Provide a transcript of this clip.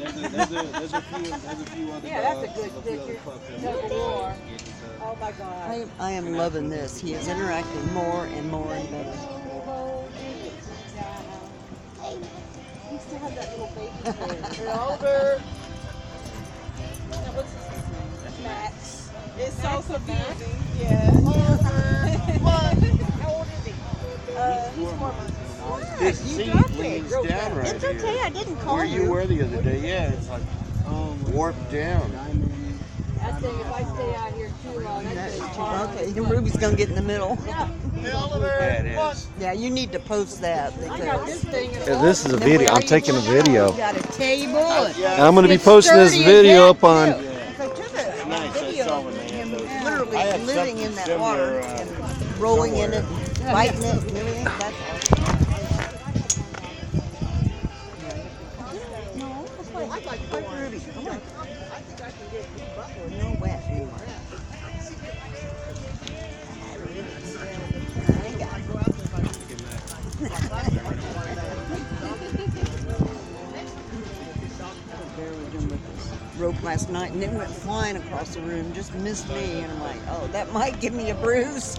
There's a few other Yeah, that's a dogs, good a few other picture. pups. Double R. Oh my God. I am loving this. He is interacting more and more and better. Yeah, I know. He still has that little baby face. They're older. Now, what's his name? Max. It's so Max and Max. confusing. Yeah. How old is he? He's 4 months. This You seat dropped it leans real down fast. right It's okay. here. I didn't call Where you you. were the other day, yeah, it's like warped down. I think if I stay out here too long, that's just hard. Okay, Ruby's gonna get in the middle. Yeah. Yeah, it is. Yeah, you need to post that I got this because thing. Yeah, this is a video. I'm taking a video. you got a table. And I'm going to be It's posting this sturdy as video that, up on. too. I took a Nice, I video saw of when they had him those. literally I have living in something that water similar, and rolling in it, biting it, and everything. That's awesome. No, that's like Ruby. Come on. No wet. Rope last night and then went flying across the room, just missed me, and I'm like, oh, that might give me a bruise.